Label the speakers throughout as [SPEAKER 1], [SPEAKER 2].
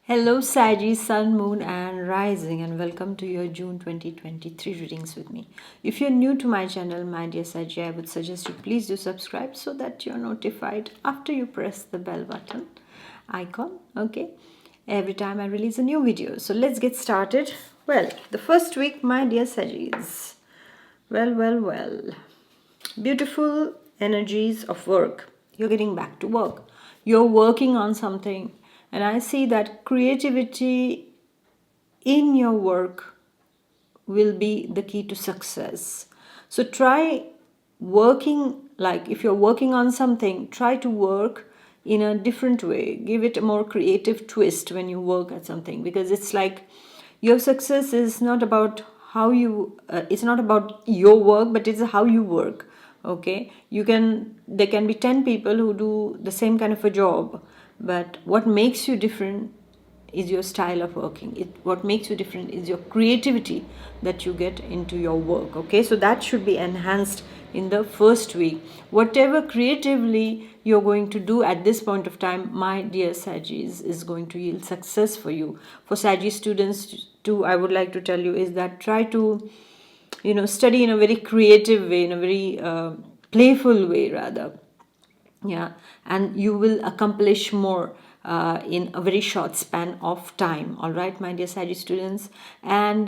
[SPEAKER 1] Hello, Saggy, Sun, Moon, and Rising, and welcome to your June 2023 readings with me. If you're new to my channel, my dear Saggy, I would suggest you please do subscribe so that you're notified after you press the bell button icon, okay? Every time I release a new video. So let's get started. Well, the first week, my dear Saggies. Well. Beautiful energies of work. You're getting back to work. You're working on something. And I see that creativity in your work will be the key to success. So try working, like if you're working on something, try to work in a different way. Give it a more creative twist when you work at something, because it's like your success is not about how you, it's not about your work, but it's how you work. Okay, there can be 10 people who do the same kind of a job, but what makes you different is your style of working. What makes you different is your creativity that you get into your work. Okay, so that should be enhanced in the first week. Whatever creatively you're going to do at this point of time, my dear Saggies, is going to yield success for you. For Saggy students too, I would like to tell you is that try to study in a very creative way, in a very playful way rather. Yeah, and you will accomplish more in a very short span of time. All right, my dear Saggy students. And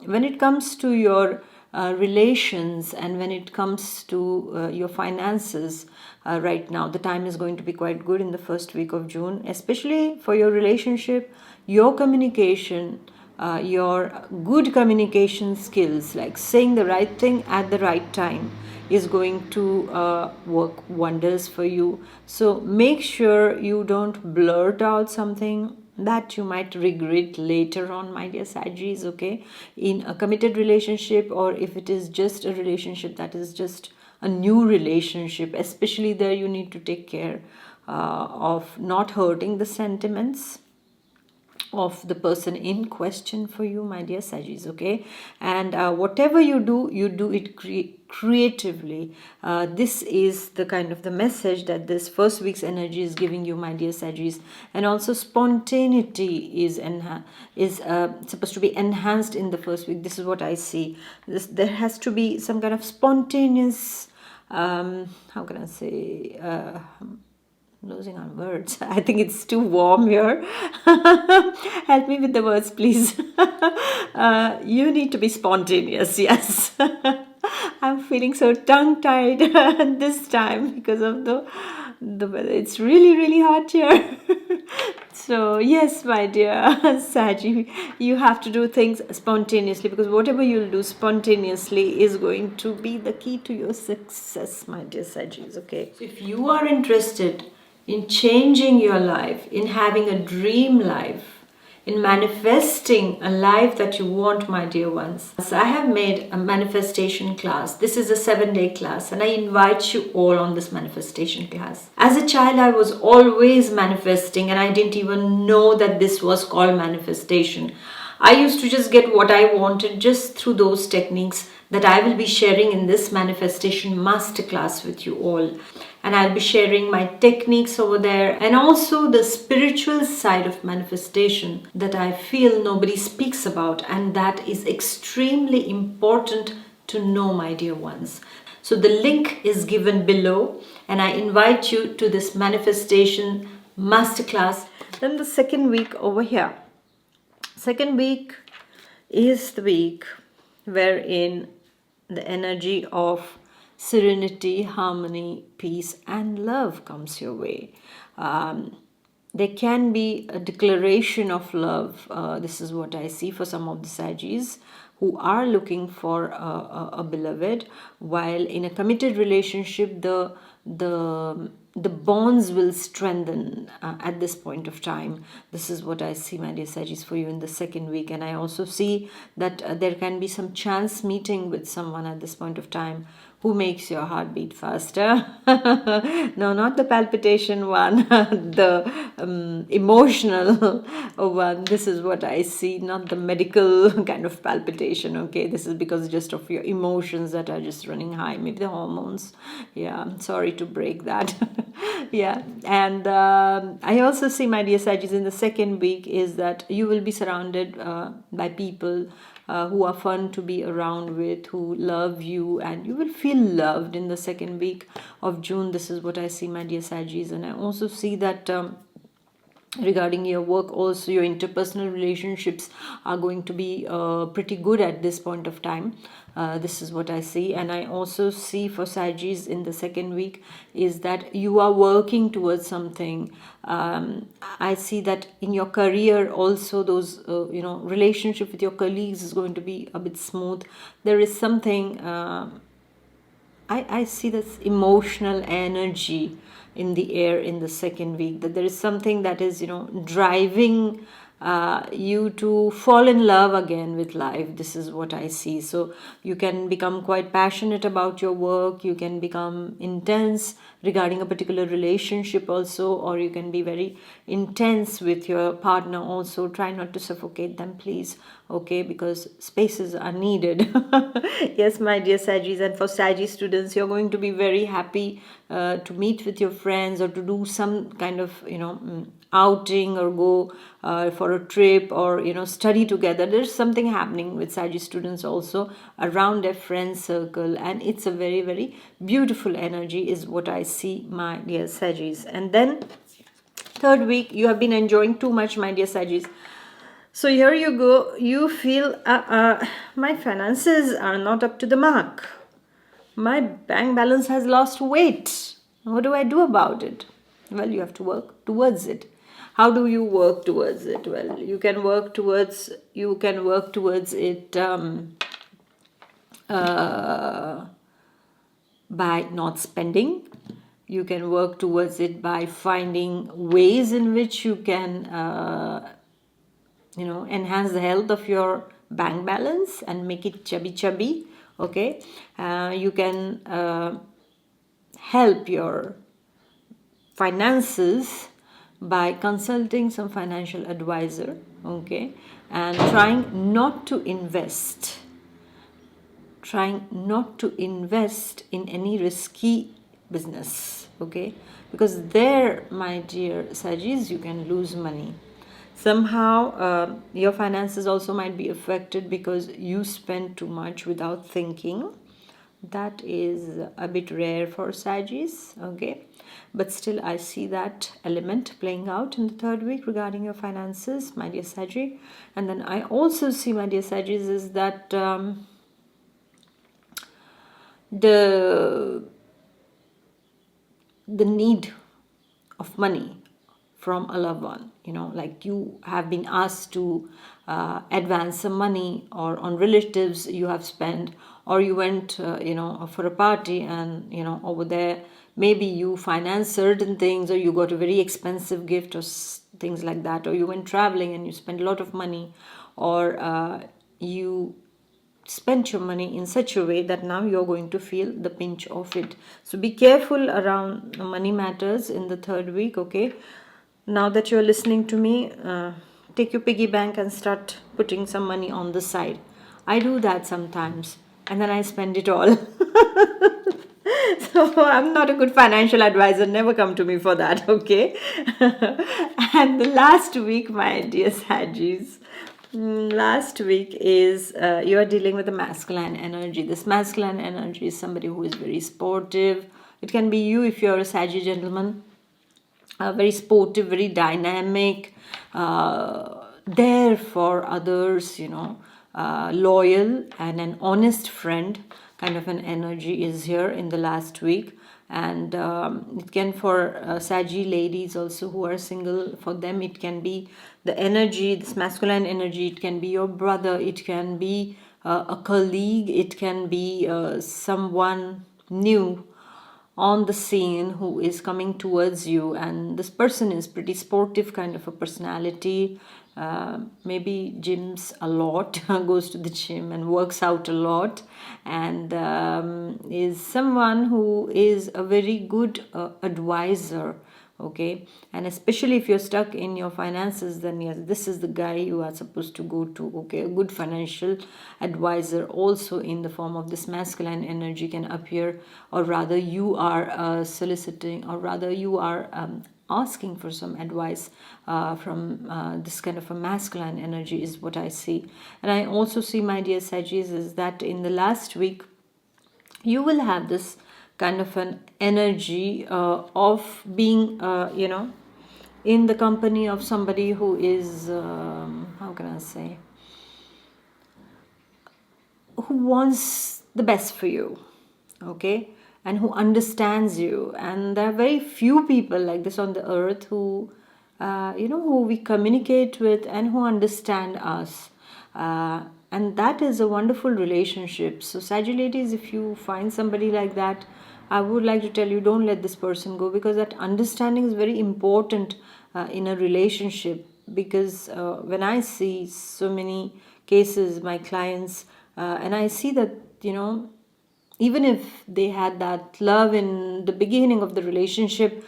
[SPEAKER 1] when it comes to your relations, and when it comes to your finances, right now the time is going to be quite good in the first week of June, especially for your relationship, your communication, your good communication skills, like saying the right thing at the right time, is going to work wonders for you. So make sure you don't blurt out something that you might regret later on, my dear Saggies, okay? In a committed relationship, or if it is just a relationship that is just a new relationship, especially there you need to take care of not hurting the sentiments of the person in question for you, my dear Saggies, okay? And whatever you do it creatively. This is the kind of the message that this first week's energy is giving you, my dear Saggies. And also spontaneity is supposed to be enhanced in the first week. This is what I see. There has to be some kind of spontaneous, how can I say, losing on words. I think it's too warm here. Help me with the words, please. You need to be spontaneous, yes. I'm feeling so tongue-tied this time because of the weather. It's really hot here. So yes, my dear Saggy, you have to do things spontaneously, because whatever you'll do spontaneously is going to be the key to your success, my dear Saggies, okay? So if you are interested in changing your life, in having a dream life, in manifesting a life that you want, my dear ones. So I have made a manifestation class. This is a 7-day class, and I invite you all on this manifestation class. As a child, I was always manifesting, and I didn't even know that this was called manifestation. I used to just get what I wanted just through those techniques that I will be sharing in this manifestation masterclass with you all. And I'll be sharing my techniques over there, and also the spiritual side of manifestation that I feel nobody speaks about, and that is extremely important to know, my dear ones. So the link is given below, and I invite you to this manifestation masterclass. Then the second week over here. Second week is the week wherein the energy of serenity, harmony, peace, and love comes your way. There can be a declaration of love. This is what I see for some of the Saggies who are looking for a beloved, while in a committed relationship, the bonds will strengthen at this point of time. This is what I see, my dear Saggies, for you in the second week. And I also see that there can be some chance meeting with someone at this point of time Who makes your heart beat faster? No, not the palpitation one, the emotional one. This is what I see, not the medical kind of palpitation. Okay, this is because just of your emotions that are just running high, maybe the hormones. Yeah, I'm sorry to break that. Yeah, and I also see, my dear Sagittarius, in the second week is that you will be surrounded by people who are fun to be around with, who love you, and you will feel loved in the second week of June. This is what I see, my dear Sagittarius, and I also see that. Regarding your work also, your interpersonal relationships are going to be pretty good at this point of time. This is what I see, and I also see for Sagittarius in the second week is that you are working towards something. I see that in your career also, those relationship with your colleagues is going to be a bit smooth. There is something I see this emotional energy in the air in the second week, that there is something that is, driving you to fall in love again with life. This is what I see. So you can become quite passionate about your work, you can become intense regarding a particular relationship also, or you can be very intense with your partner also. Try not to suffocate them, please. Okay, because spaces are needed. Yes, my dear Sagittarius, and for Sagittarius students, you're going to be very happy to meet with your friends or to do some kind of outing, or go for a trip, or study together. There's something happening with Sagittarius students also around their friend circle, and it's a very, very beautiful energy is what I see, my dear Sagittarius. And then third week, you have been enjoying too much, my dear Sagittarius. So here you go, you feel my finances are not up to the mark. My bank balance has lost weight. What do I do about it? Well, you have to work towards it. How do you work towards it? Well, you can work towards it by not spending. You can work towards it by finding ways in which you can enhance the health of your bank balance and make it chubby. Okay, you can help your finances by consulting some financial advisor. Okay, and trying not to invest in any risky business. Okay, because there, my dear Sagittarius, you can lose money. Somehow your finances also might be affected because you spend too much without thinking. That is a bit rare for Sagittarius. Okay, but still I see that element playing out in the third week regarding your finances, my dear Sagittarius. And then I also see, my dear Sagittarius, is that the need of money from a loved one, like you have been asked to advance some money, or on relatives you have spent, or you went for a party, and over there maybe you financed certain things, or you got a very expensive gift, or things like that, or you went traveling and you spent a lot of money, or you spent your money in such a way that now you're going to feel the pinch of it. So be careful around money matters in the third week. Okay, now that you're listening to me, take your piggy bank and start putting some money on the side. I do that sometimes, and then I spend it all. So I'm not a good financial advisor. Never come to me for that. Okay. And the last week, my dear Sagittarius, last week is you are dealing with a masculine energy. This masculine energy is somebody who is very sportive. It can be you if you're a Sagittarius gentleman. Very sportive, very dynamic, there for others, loyal and an honest friend kind of an energy is here in the last week. And it can, for Saggy ladies also who are single, for them it can be the energy, this masculine energy. It can be your brother, it can be a colleague, it can be someone new on the scene who is coming towards you, and this person is pretty sportive kind of a personality. Maybe gyms a lot, goes to the gym and works out a lot, and is someone who is a very good advisor. Okay, and especially if you're stuck in your finances, then yes, this is the guy you are supposed to go to. Okay, a good financial advisor also in the form of this masculine energy can appear, or rather you are soliciting, or rather you are asking for some advice from this kind of a masculine energy is what I see. And I also see, my dear Sagis, is that in the last week you will have this kind of an energy of being in the company of somebody who is how can I say, who wants the best for you. Okay, and who understands you. And there are very few people like this on the earth who who we communicate with and who understand us. And that is a wonderful relationship. So Sagittarius, if you find somebody like that, I would like to tell you, don't let this person go, because that understanding is very important in a relationship. Because when I see so many cases, my clients, and I see that, even if they had that love in the beginning of the relationship,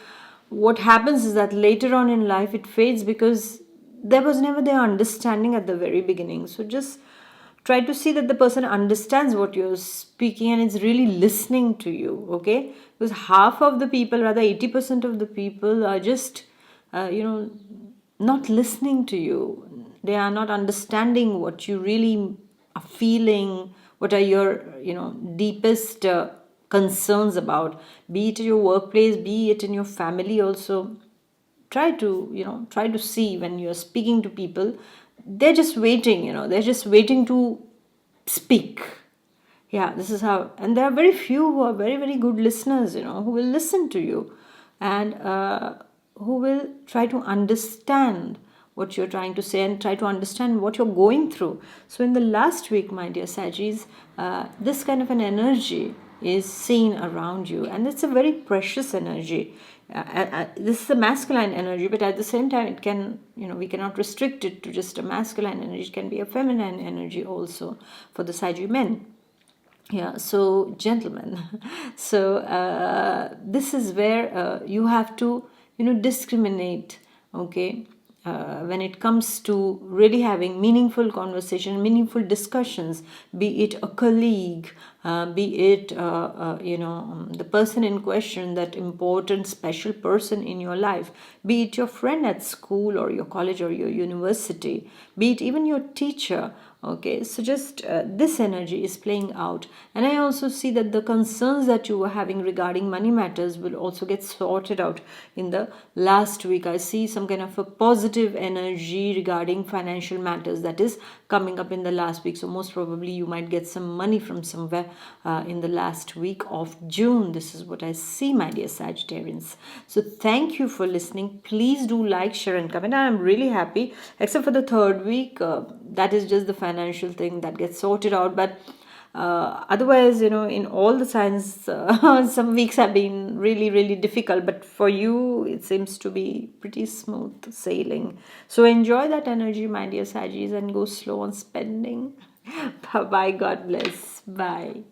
[SPEAKER 1] what happens is that later on in life it fades, because there was never their understanding at the very beginning. So just try to see that the person understands what you're speaking and is really listening to you. Okay, because half of the people, rather 80% of the people, are just not listening to you. They are not understanding what you really are feeling, what are your deepest concerns about, be it in your workplace, be it in your family also. Try to see, when you're speaking to people, they're just waiting, they're just waiting to speak. Yeah, this is how. And there are very few who are very, very good listeners, who will listen to you, and who will try to understand what you're trying to say and try to understand what you're going through. So in the last week, my dear Sagis, this kind of an energy is seen around you, and it's a very precious energy. This is a masculine energy, but at the same time it can, we cannot restrict it to just a masculine energy. It can be a feminine energy also for the Sagi men. Yeah, so gentlemen, so this is where you have to discriminate. Okay, when it comes to really having meaningful conversation, meaningful discussions, be it a colleague, be it the person in question, that important special person in your life, be it your friend at school or your college or your university, be it even your teacher. Okay, so just this energy is playing out. And I also see that the concerns that you were having regarding money matters will also get sorted out in the last week. I see some kind of a positive energy regarding financial matters that is coming up in the last week. So most probably you might get some money from somewhere in the last week of June. This is what I see, my dear Sagittarians. So thank you for listening. Please do like, share and comment. I'm really happy, except for the third week. That is just the financial thing that gets sorted out. But otherwise, in all the signs, some weeks have been really, really difficult. But for you, it seems to be pretty smooth sailing. So enjoy that energy, my dear Sagis, and go slow on spending. Bye bye. God bless. Bye.